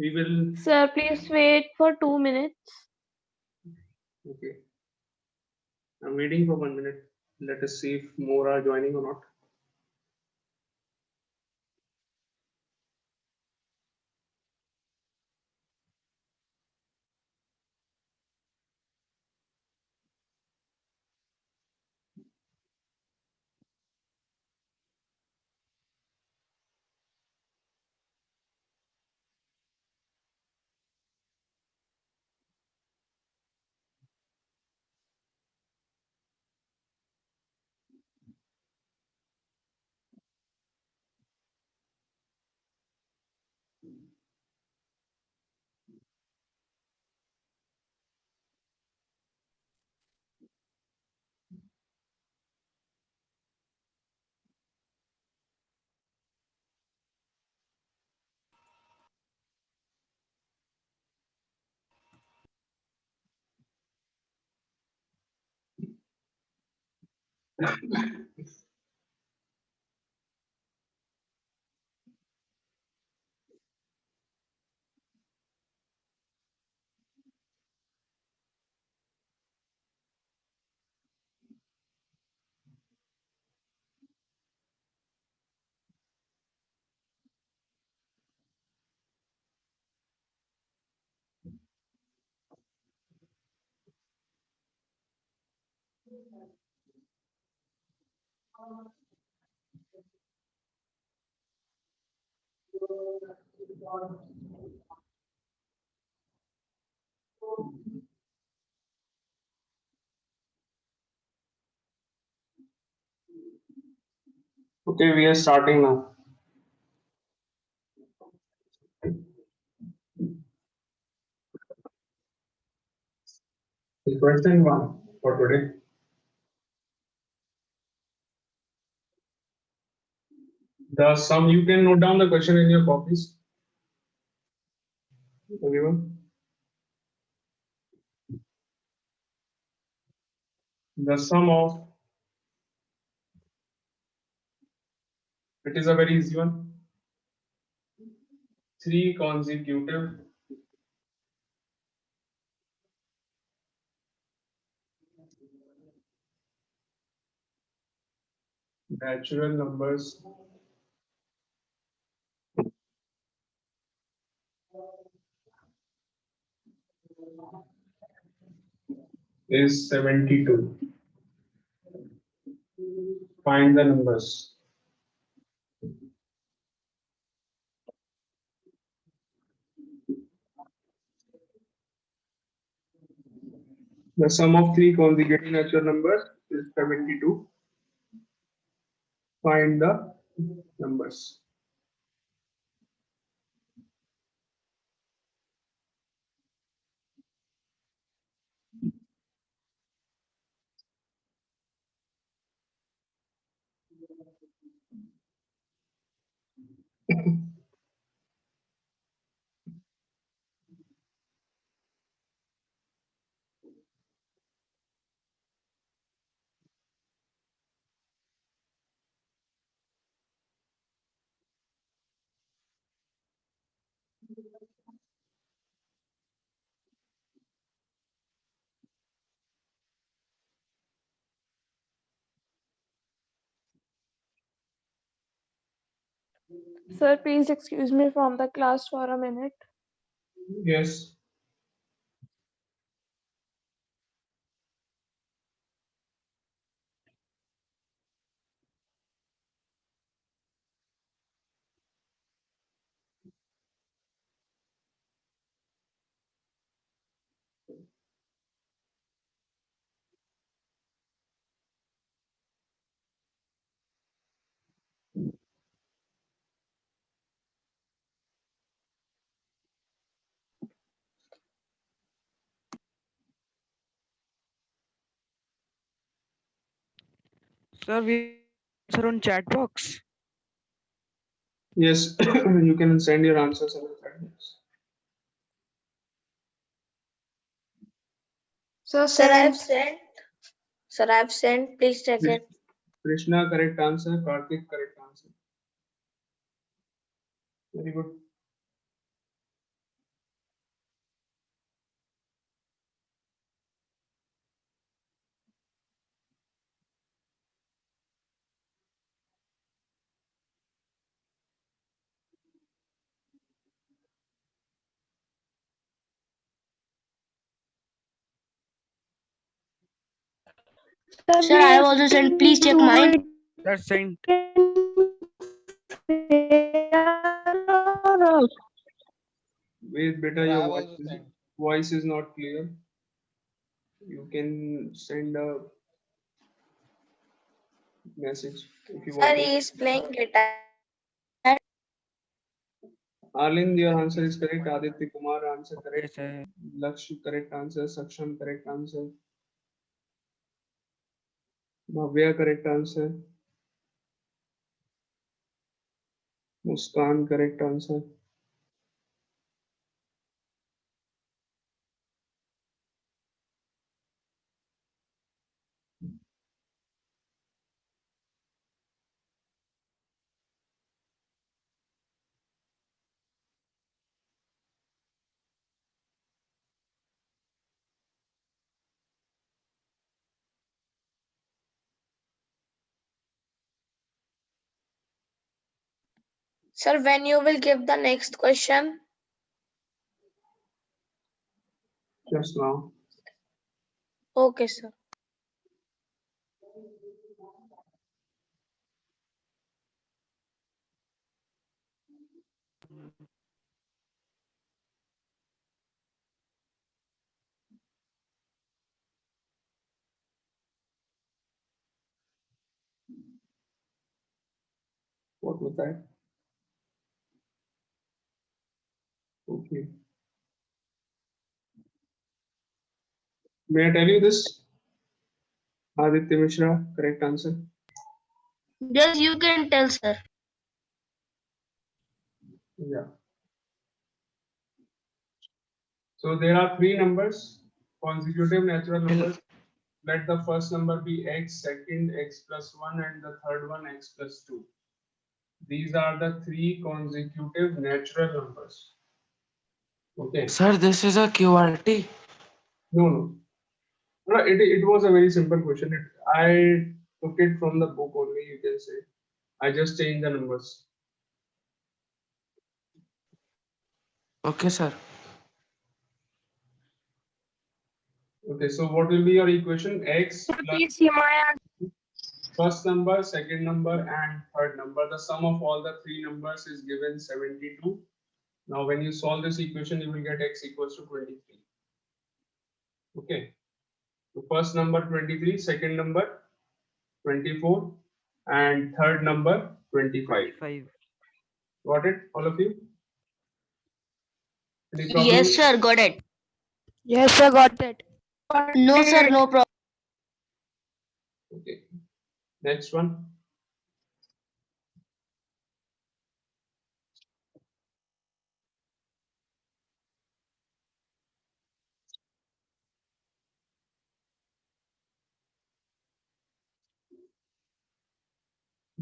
We will. Sir, please wait for 2 minutes. Okay. I'm waiting for 1 minute. Let us see if more are joining or not. Okay, we are starting now. The question one for today. The sum, you can note down the question in your copies. Everyone. The sum of, it is a very easy one. 3 consecutive natural numbers is 72. Find the numbers. The sum of 3 consecutive natural numbers is 72. Find the numbers. Sir, please excuse me from the class for a minute. Yes. Sir, we answer on chat box. Yes, you can send your answers in the chat box. Sir, I've sent. Sir, I've sent. Please check it. Krishna, correct answer. Karthik, correct answer. Very good. Sir, I have also sent. Please check mine. Sir, sent. Wait, beta, Sir, I your have also sent. voice is not clear. You can send a message if you Sir, want to. he is playing guitar. Arlind, your answer is correct. Aditya Kumar, answer Okay, correct. sir. Laksh, correct answer. Saksham, correct answer. Bhavya, correct answer. Muskan, correct answer. Sir, when you will give the next question? Just now. Okay, sir. What was that? Okay. May I tell you this? Aditya Mishra, correct answer. Yes, you can tell, sir. Yeah. So there are three numbers, consecutive natural numbers. Let the first number be x, second x plus 1, and the third one x plus 2. These are the three consecutive natural numbers. Okay. Sir, this is a QRT. No, no. No, it was a very simple question. I took it from the book only, you can say. I just changed the numbers. Okay, sir. Okay, so what will be your equation? X plus first number, second number, and third number. The sum of all the three numbers is given 72. Now, when you solve this equation, you will get x equals to 23. Okay. So first number 23, second number 24, and third number 25. 25. Got it, all of you? Any problem? Yes, sir. Got it. Yes, sir, got it. No, sir. No problem. Okay. Next one.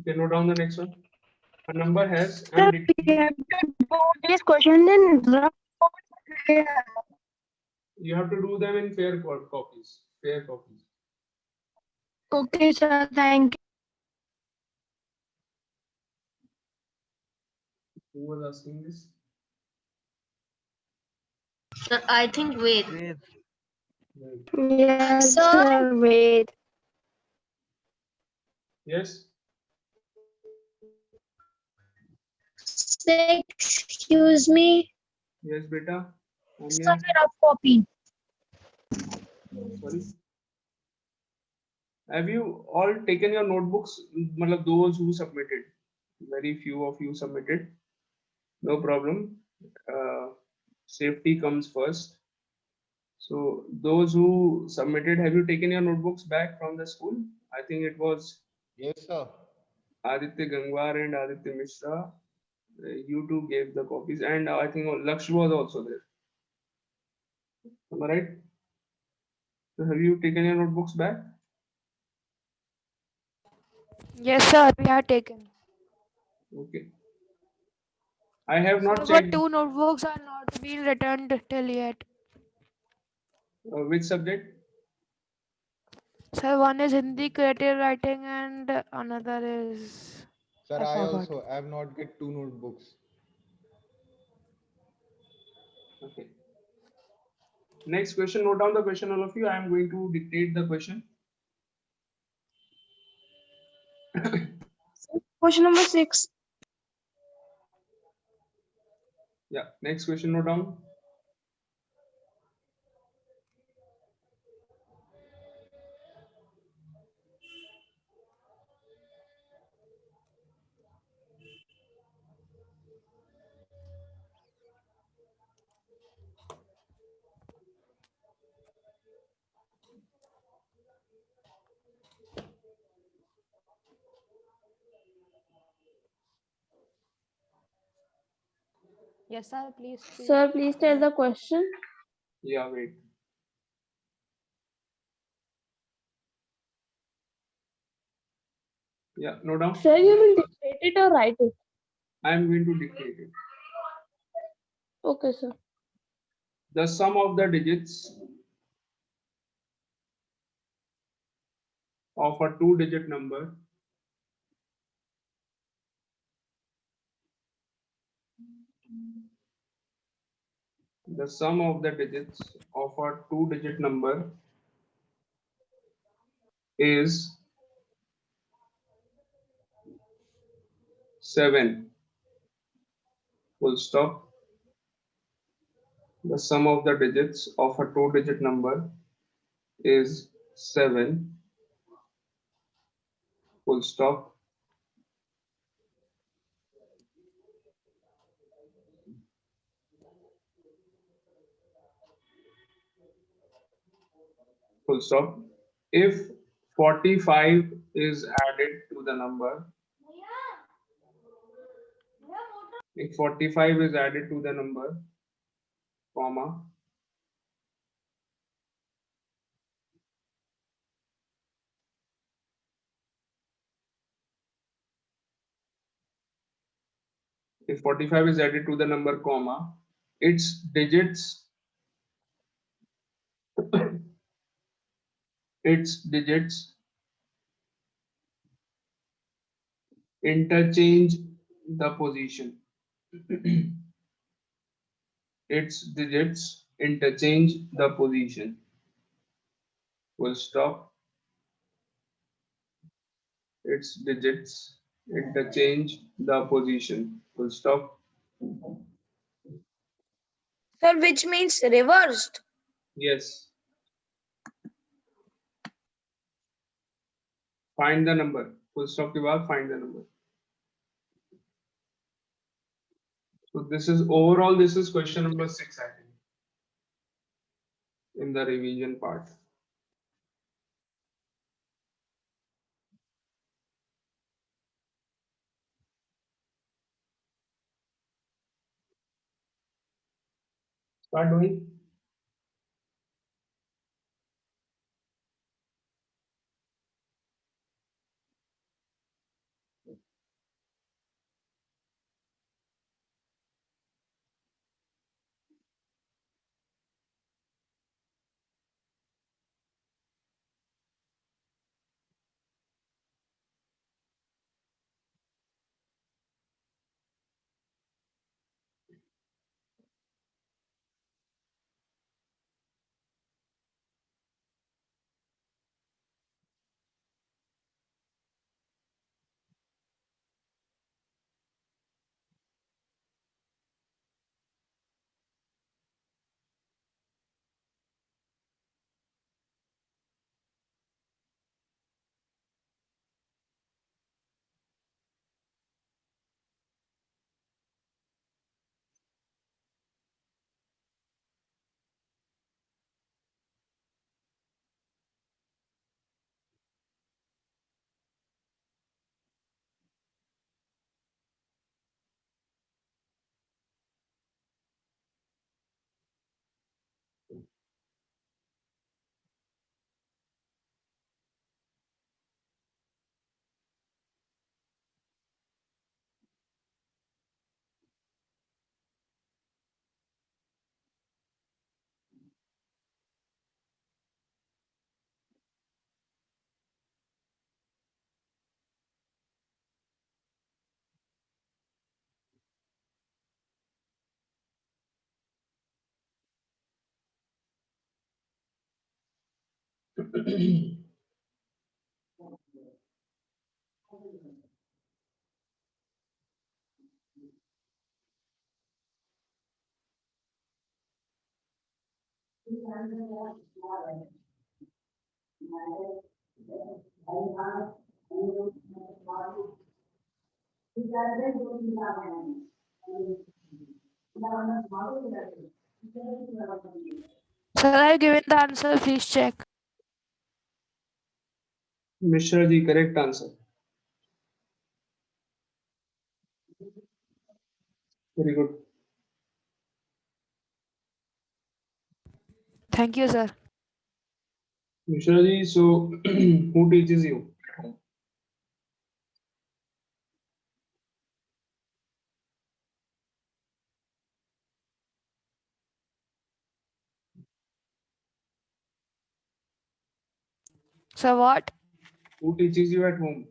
Okay, note down the next one. A number has This question in you have to do them in fair copies. Fair copies. Okay, sir, thank Who was asking this? Sir, I think wait. Wait. Right. you. Yes, sir, wait. Yes. Excuse me. Yes, beta. I'm Sir, here. rough copy. Sorry. Have you all taken your notebooks? Matlab those who submitted. Very few of you submitted. No problem. Safety comes first. So those who submitted, have you taken your notebooks back from the school? I think it was Yes, sir. Aditya Gangwar and Aditya Mishra. You two gave the copies, and I think Laksh was also there. Am I right? So have you taken your notebooks back? Yes, sir, we have taken. Okay. I have not Sir, but checked 2 notebooks are not been returned till yet. which subject. Sir, one is Hindi creative writing and another is Sir, I I forgot. also have not get 2 notebooks. Okay. Next question. Note down the question, all of you. I am going to dictate the question. Question number 6. Yeah, next question, note down. Yes, sir. Please. Sir, please tell the question. Yeah, wait. Yeah, note down. Sir, you will dictate it or write it? I am going to dictate it. Okay, sir. The sum of the digits of a two-digit number the sum of the digits of a two-digit number is 7. Full stop. The sum of the digits of a two-digit number is 7. Full stop. Full stop. If 45 is added to the number, if 45 is added to the number, comma, if 45 is added to the number, comma, its digits, its digits interchange the position. Its digits interchange the position. Full stop. Its digits interchange the position. Full stop. Sir, which means reversed. Yes. Find the number. Full stop के बाद find the number. So this is overall, this is question number 6, I think, in the revision part. Start doing. Sir, I've given the answer. Please check. Mishra ji, correct answer. Very good. Thank you, sir. Mishra ji, so who teaches you at home? Sir, what? Who teaches you at home?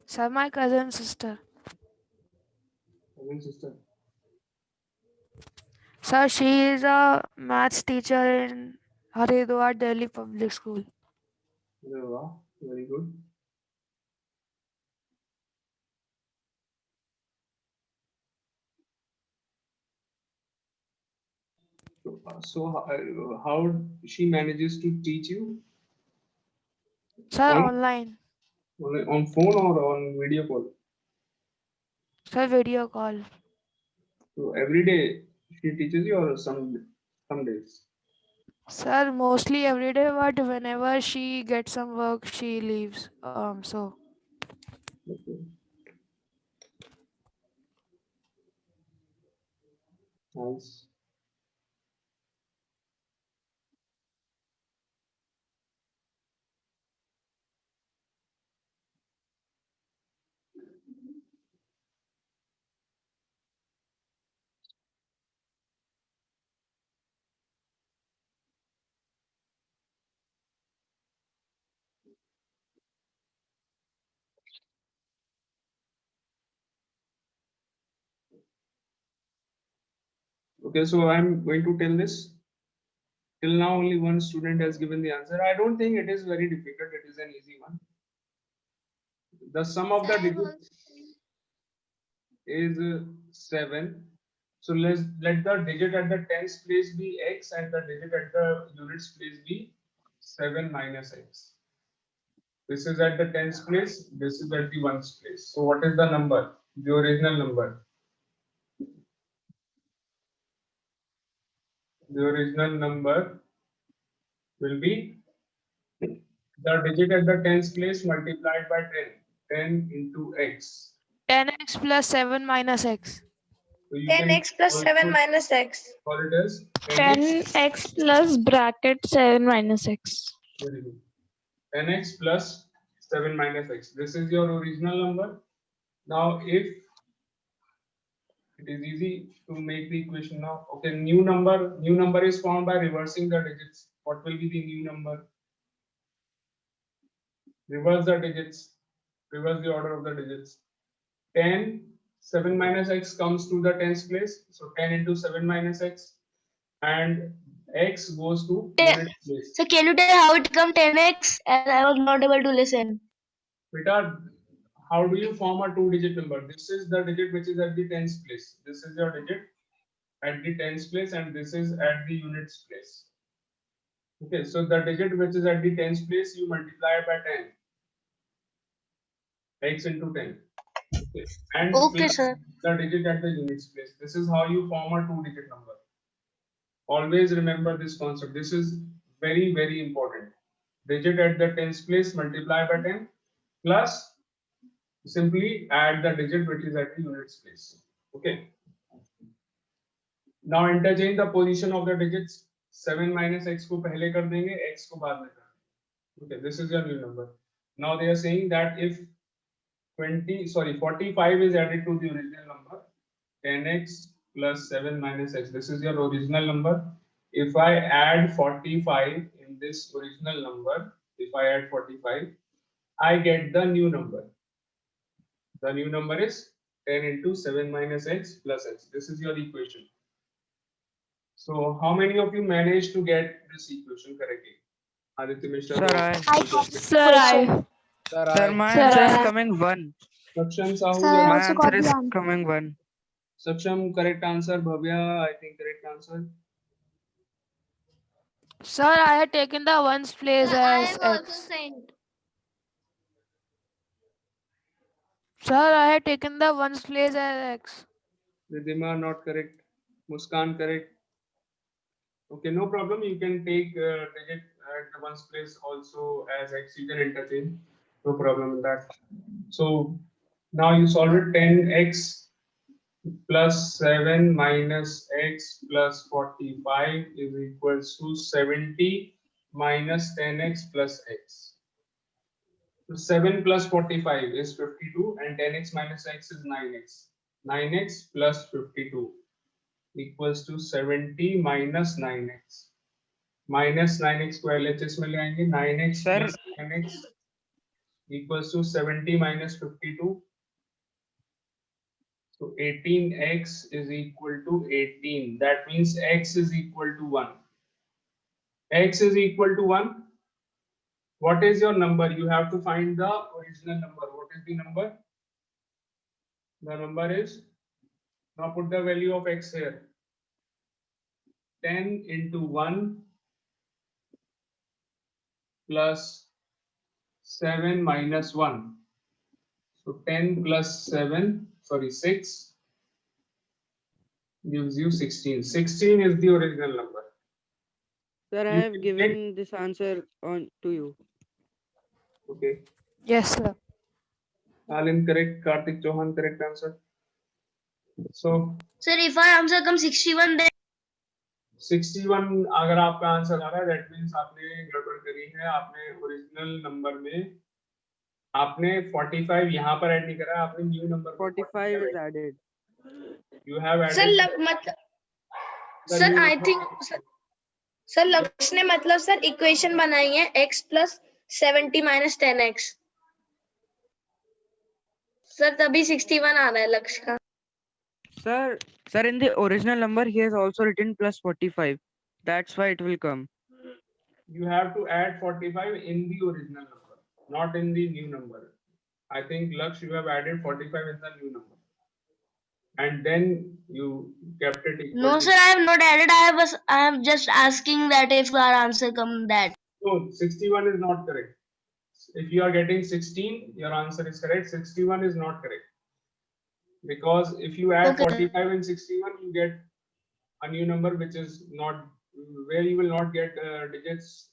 Sir, my cousin sister. Cousin sister. Sir, she is a maths teacher in Haridwar Delhi Public School. Arey wah, very good. So how she manages to teach you? Sir, On, online. on phone or on video call? Sir, video call. So every day she teaches you or some days? Sir, mostly every day, but whenever she gets some work, she leaves. So Okay. Nice. Okay, so I'm going to tell this. Till now, only one student has given the answer. I don't think it is very difficult. It is an easy one. The sum of the digits is 7. So let the digit at the tens place be x and the digit at the units place be 7 minus x. This is at the tens place. This is at the ones place. So what is the number? The original number. The original number will be the digit at the tens place multiplied by 10. 10 into x. 10x plus 7 minus x. So you can 10x plus 7 also minus x. call it as 10x. 10x plus bracket 7 minus x. Very good. 10x plus 7 minus x. This is your original number. Now, if it is easy to make the equation now. Okay, new number is found by reversing the digits. What will be the new number? Reverse the digits. Reverse the order of the digits. 10, 7 minus x comes to the tens place. So 10 into 7 minus x. And x goes to units place. So can you tell how it come 10x? And I was not able to listen. Beta, how do you form a two-digit number? This is the digit which is at the tens place. This is your digit at the tens place, and this is at the units place. Okay, so the digit which is at the tens place, you multiply by 10. X into 10. Okay, and Okay, plus sir. the digit at the units place. This is how you form a two-digit number. Always remember this concept. This is very, very important. Digit at the tens place multiply by 10 plus simply add the digit which is at the units place. Okay. Now interchange the position of the digits. 7 minus x को पहले कर देंगे, x को बाद में कर देंगे. Okay, this is your new number. Now they are saying that if 45 is added to the original number, 10x plus 7 minus x. This is your original number. If I add 45 in this original number, if I add 45, I get the new number. The new number is 10 into 7 minus x plus x. This is your equation. So how many of you managed to get this equation correctly? Aditya Mishra. Sir, I. Sir, my answer is coming 1. Saksham Sahu. My answer is coming 1. Saksham, correct answer. Bhavya, I think correct answer. Sir, I had taken the ones place Sir, I as have also x. sent. Sir, I had taken the ones place as x. Ridhima not correct. Muskan correct. Okay, no problem. You can take digit at the ones place also as x. You can interchange. No problem in that. So now you solve it. 10x plus 7 minus x plus 45 is equals to 70 minus 10x plus x. So 7 plus 45 is 52 and 10x minus x is 9x. 9x plus 52 equals to 70 minus 9x. Minus 9x को LHS में ले आएंगे 9x Sir. plus 10x equals to 70 minus 52. So 18x is equal to 18. That means x is equal to 1. X is equal to 1. What is your number? You have to find the original number. What is the number? The number is, now put the value of x here. 10 into 1 plus 7 minus 1. So 10 plus 7, sorry, 6 gives you 16. 16 is the original number. Sir, I You have can given this answer on to you. Okay. Yes, sir. Alan correct, Karthik Chauhan correct answer. So Sir, if our answer comes 61, then 61 अगर आपका answer आ रहा है that means आपने गड़बड़ करी है. आपने original number में आपने 45 यहाँ पर ऐड नहीं करा, आपने new number 45 is added. You have sir added मतलब सर आई थिंक सर लक्ष्य ने मतलब सर इक्वेशन बनाई है x plus 70 minus 10x sir तभी 61 आ रहा है लक्ष्य का. Sir, in the original number, he has also written plus 45. That's why it will come. You have to add 45 in the original number, not in the new number. I think Laksh, you have added 45 in the new number, and then you kept it equal. no, to- sir, I have not added. I am just asking that if our answer come that. No, 61 is not correct. If you are getting 16, your answer is correct. 61 is not correct. Because if you add Okay. 45 and 61, you get a new number which is not, where you will not get digits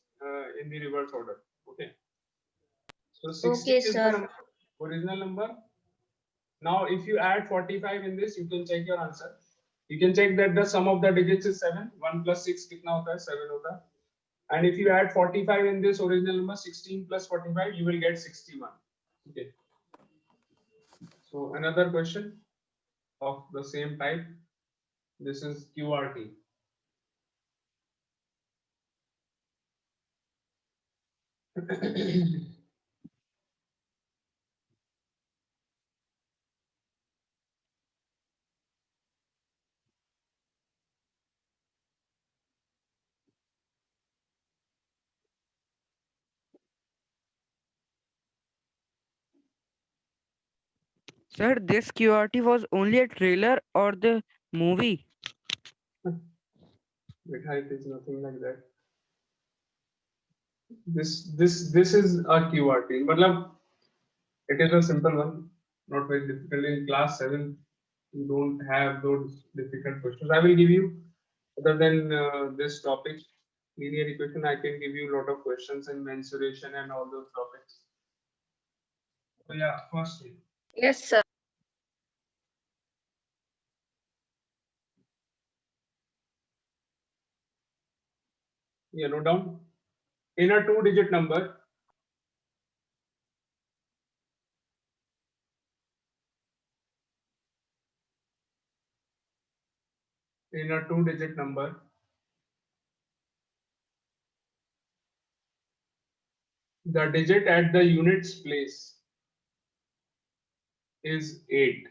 in the reverse order. Okay. So 16 Okay, is sir. the original number. Now, if you add 45 in this, you can check your answer. You can check that the sum of the digits is 7. 1 plus 6 कितना होता है? 7 होता है. And if you add 45 in this original number, 16 plus 45, you will get 61. Okay. So another question of the same type. This is QRT. Sir, this QRT was only a trailer or the movie? It is nothing like that. This is a QRT. Matlab, it is a simple one, not very difficult. In class 7, you don't have those difficult questions. I will give you, other than this topic, linear equation, I can give you a lot of questions in mensuration and all those topics. So yeah, first thing. Yes, sir. Yeah, note down. In a 2-digit number, the digit at the units place is 8.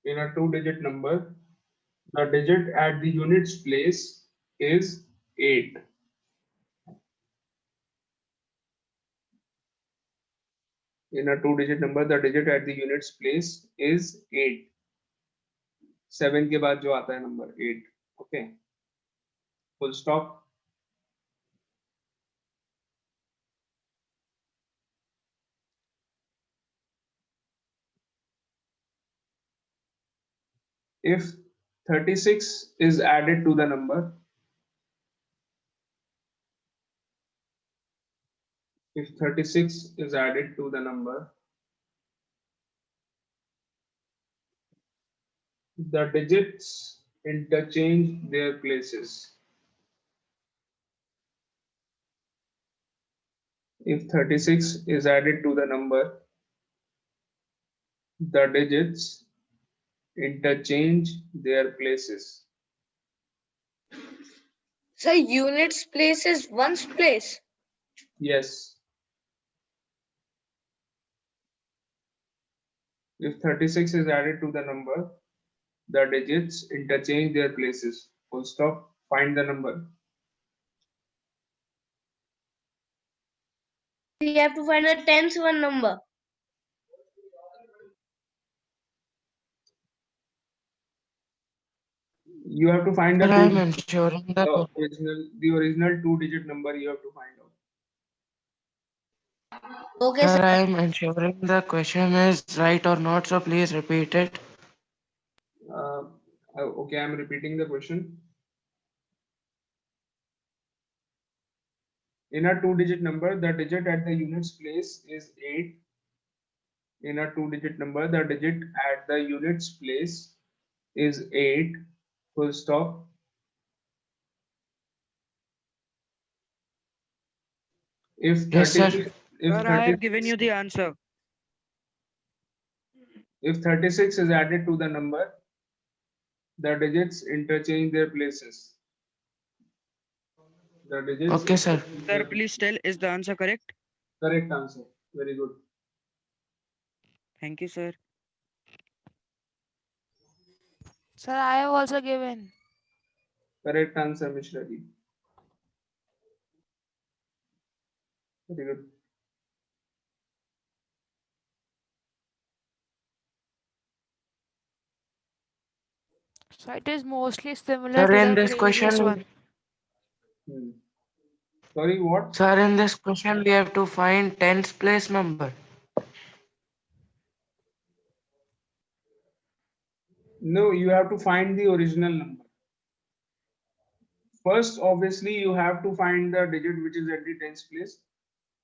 In a 2-digit number, the digit at the units place is 8. In a 2-digit number, the digit at the units place is 8. 7 के बाद जो आता है number 8. Okay. Full stop. If 36 is added to the number, if 36 is added to the number, the digits interchange their places. If 36 is added to the number, the digits interchange their places. So units place is ones place. Yes. If 36 is added to the number, the digits interchange their places. Full stop. Find the number. We have to find the tens one number. You have to find Sir, I am ensuring the the original 2-digit number you have to find out. Okay, sir, sir. I am ensuring the question is right or not, so please repeat it. Okay, I'm repeating the question. In a 2-digit number, the digit at the units place is 8. In a 2-digit number, the digit at the units place is 8. Full stop. If Yes, sir. 36, if Sir, I have 36 given you the answer. if 36 is added to the number, the digits interchange their places. The digits Okay, sir. interchange Sir, their- please tell, is the answer correct? Correct answer. Very good. Thank you, sir. Sir, I have also given. Correct answer, Mishra ji. Very good. So it is mostly similar Sir, to in the this previous question, one. Sorry, what? sir, in this question, we have to find tens place number. No, you have to find the original number. First, obviously, you have to find the digit which is at the tens place.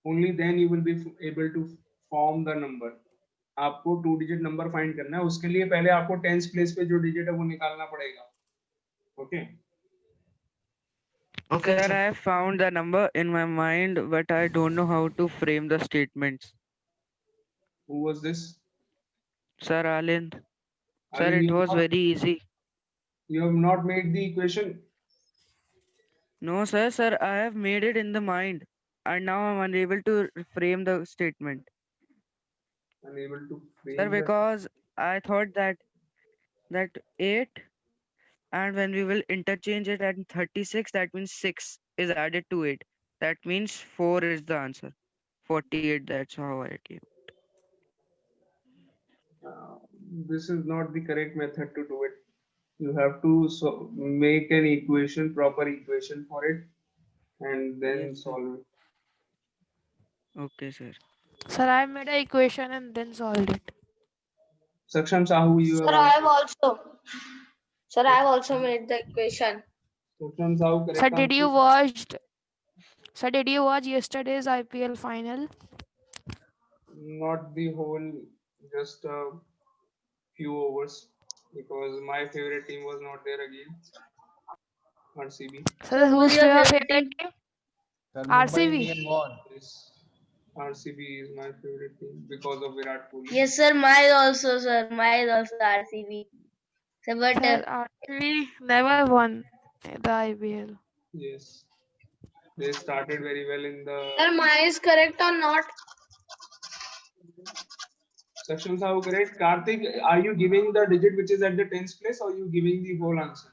Only then you will be able to form the number. आपको 2-digit number find करना है. उसके लिए पहले आपको tens place पे जो digit है वो निकालना पड़ेगा. Okay. Okay, Sir, I sir. have found the number in my mind, but I don't know how to frame the statements. Who was this? Sir, Alind. Sir, Ali, it was very easy. you have not made the equation. No, sir, I have made it in the mind, and now I'm unable to frame the statement. Unable to Sir, frame the. because I thought that 8, and when we will interchange it at 36, that means 6 is added to 8. That means 4 is the answer. 48, that's how I came. This is not the correct method to do it. You have to make an equation, proper equation for it, and then Yes, sir. solve it. Okay, sir. Sir, I made an equation and then solved it. Saksham Sahu, you Sir, I have also made the equation. Saksham Sahu, correct Sir, did you answer. watch? Sir, did you watch yesterday's IPL final? Not the whole, just a few overs, because my favorite team was not there again. RCB. Sir, who's who's your your favorite favorite team? team? Sir, Mumbai RCB. Indian won. Yes. RCB is my favorite team because of Virat Kohli. Yes, sir. Mine also, sir. Mine also RCB. Sir, but Sir, RCB never won the IPL. Yes. They started very well in the. Sir, mine is correct or not? Saksham Sahu, correct. Karthik, are you giving the digit which is at the tens place, or you giving the whole answer?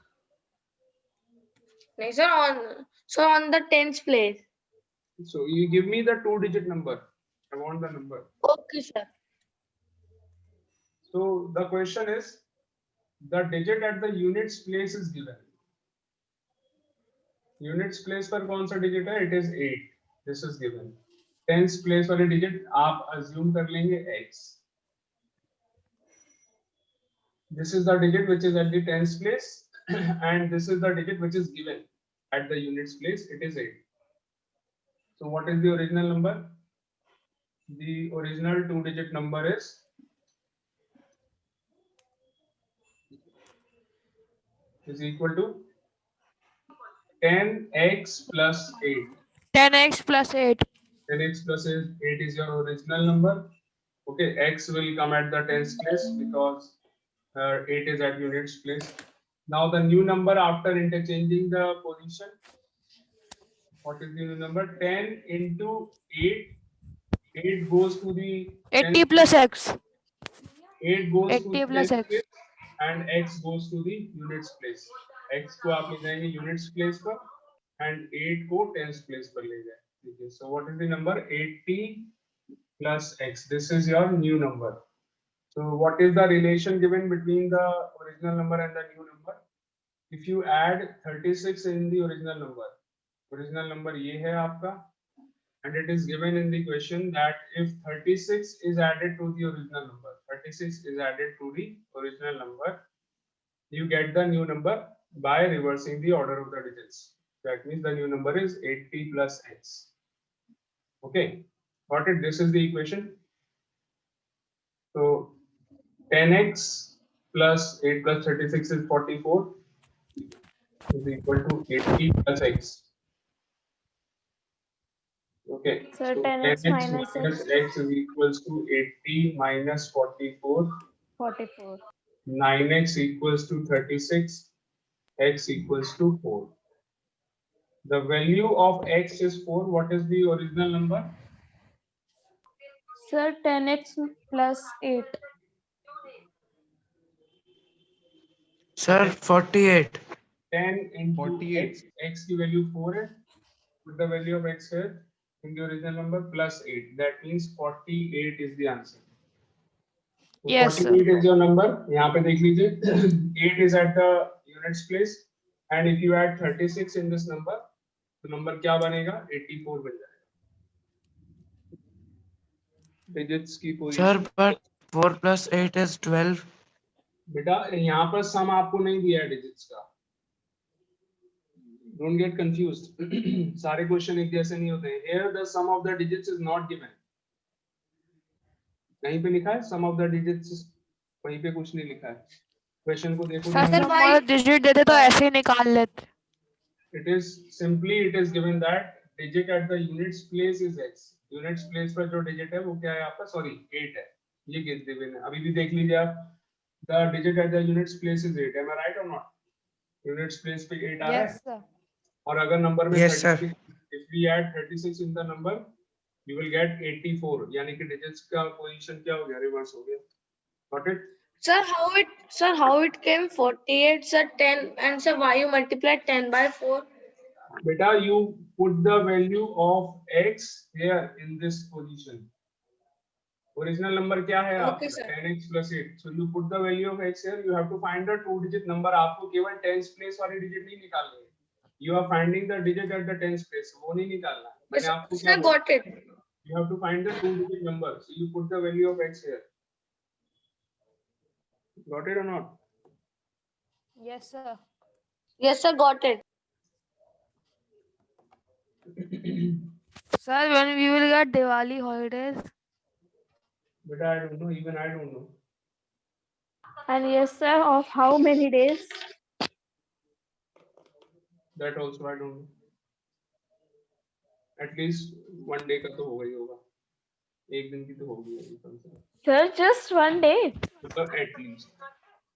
No, sir, on the tens place. So you give me the 2-digit number. I want the number. Okay, sir. So the question is, the digit at the units place is given. Units place पर कौन सा digit है? It is 8. This is given. Tens place वाले digit आप assume कर लेंगे x. This is the digit which is at the tens place and this is the digit which is given at the units place. It is 8. So what is the original number? The original 2-digit number is equal to 10x plus 8. 10x plus 8. 10x plus 8 is your original number. Okay, x will come at the tens place because 8 is at units place. Now the new number after interchanging the position. What is the new number? 10 into 8. 8 goes to the 80 tens plus place. x. 8 goes to 80 the plus tens x. place and x goes to the units place. x को आप ले जाएंगे units place पर and 8 को tens place पर ले जाए. Okay, so what is the number? 80 plus x. This is your new number. So what is the relation given between the original number and the new number? If you add 36 in the original number ये है आपका, and it is given in the question that if 36 is added to the original number, you get the new number by reversing the order of the digits. That means the new number is 80 plus x. Okay, got it? This is the equation. So 10x plus 8 plus 36 is 44 is equal to 80 plus x. Okay, So so 10x 10x minus minus x is equals to 80 minus 44. 44. 9x equals to 36. X equals to 4. The value of x is 4. What is the original number? Sir, 10x plus 8. Sir, 48. 10 into 48. x. X की value 4 है. Put the value of x here in the original number plus 8. That means 48 is the answer. So Yes, sir. 48 is your number. यहाँ पे देख लीजिए 8 is at the units place and if you add 36 in this number, तो number क्या बनेगा? 84 बन जाएगा. Digits की position. Sir, but 4 plus 8 is 12. बेटा यहाँ पर सम आपको नहीं दिया है डिजिट्स का. Don't get confused. सारे क्वेश्चन एक जैसे नहीं होते हैं. Here the sum of the digits is not given. कहीं पे लिखा है sum of the digits? वहीं पे कुछ नहीं लिखा है. क्वेश्चन को देखो. सर नंबर डिजिट देते तो ऐसे ही निकाल लेते. It is given that digit at the units place is x. Units place पर जो digit है वो क्या है आपका? Sorry, 8 है. ये given है. अभी भी देख लीजिए आप. The digit at the units place is 8. Am I right or not? Units place पे 8 आ रहा है. Yes, sir. और अगर नंबर में Yes, sir. 36, if we add 36 in the number, you will get 84. यानी कि digits का position क्या हो गया? Reverse हो गया. Got it? Sir, how it came 48, sir, 10, and sir, why you multiplied 10 by 4? Beta, you put the value of x here in this position. Original number क्या है Okay, आपका? sir. 10x plus 8. So you put the value of x here. You have to find the 2-digit number. आपको केवल tens place वाली digit नहीं निकालनी है. You are finding the digit at the tens place. वो नहीं निकालना. मैंने आपको क्या Sir, बोला? got it. You have to find the 2-digit number. So you put the value of x here. Got it or not? Yes, sir. Yes, sir, got it. Sir, when we will get Diwali holidays? But I don't know. Even I don't know. And yes, sir, of how many days? That also I don't know. At least one day का तो होगा ही होगा. एक दिन की तो होगी ही कम से कम. Sir, just one day. मतलब at least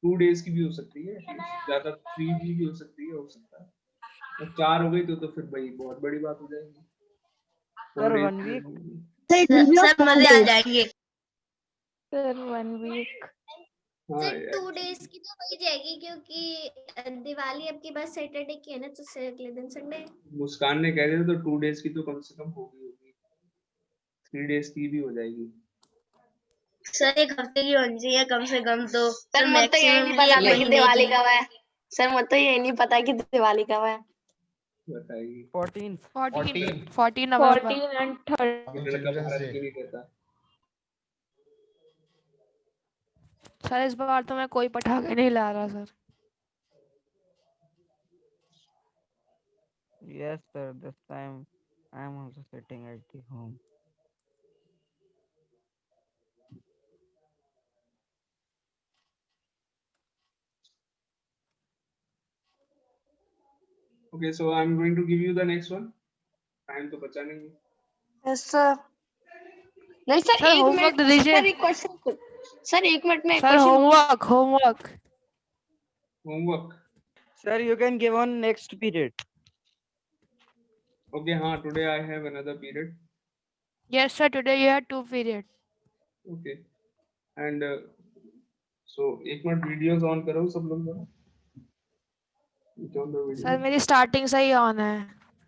2 days की भी हो सकती है. ज़्यादा 3 भी हो सकती है. हो सकता है. और 4 हो गई तो फिर भाई बहुत बड़ी बात हो जाएगी. Sir, 4 days 1 week. सर मजे आ जाएंगे. Sir, 1 week. हाँ सर यार. 2 days की तो वही जाएगी क्योंकि दिवाली अब की बात सैटरडे की है ना तो अगले दिन संडे. मुस्कान ने कह दिया तो 2 days की तो कम से कम होगी. 3 days की भी हो जाएगी. सर 1 हफ्ते की होनी चाहिए कम से कम तो. सर मुझे तो यही नहीं पता था कि दिवाली कब है. सर मुझे तो यही नहीं पता कि दिवाली कब है. बताइए. 14. 14 November. 14 and 30. लड़का भारत की नहीं कहता. सर इस बार तो मैं कोई पटाखे नहीं ला रहा sir. Yes, sir. This time I am also sitting at the home. Okay, so I'm going to give you the next one. Time तो बचा नहीं है. Yes sir. नहीं सर सर एक होमवर्क मिनट दे दीजिए. सर एक क्वेश्चन सर एक minute में एक sir question homework. Homework. Sir, you can give on next period. Okay, हाँ. Today I have another period. Yes sir, today you had 2 period. Okay. And so एक minute videos on करो सब लोग जरा. Switch on the video. Sir मेरी starting से ही on है.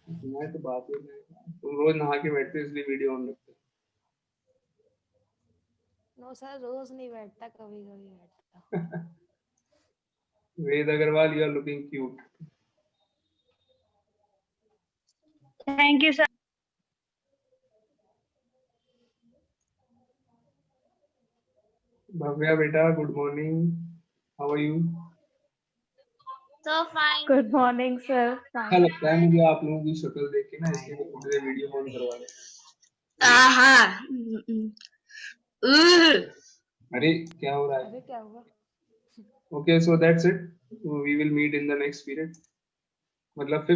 मैं तो बात ही नहीं. तुम रोज नहा के बैठते हो इसलिए वीडियो ऑन रखते हो. नो सर रोज नहीं बैठता, कभी कभी बैठता. Ved Agarwal, you are looking cute. Thank you, sir. Bhavya beta, good morning. How are you? So fine. Good morning, sir. अच्छा लगता है मुझे आप लोगों की शक्ल देख के ना, इसलिए मैं खुद से वीडियो ऑन करवा रहा हूँ. Aha. अरे क्या हो रहा है? अरे क्या हुआ? Okay, so that's it. We will meet in the next period. मतलब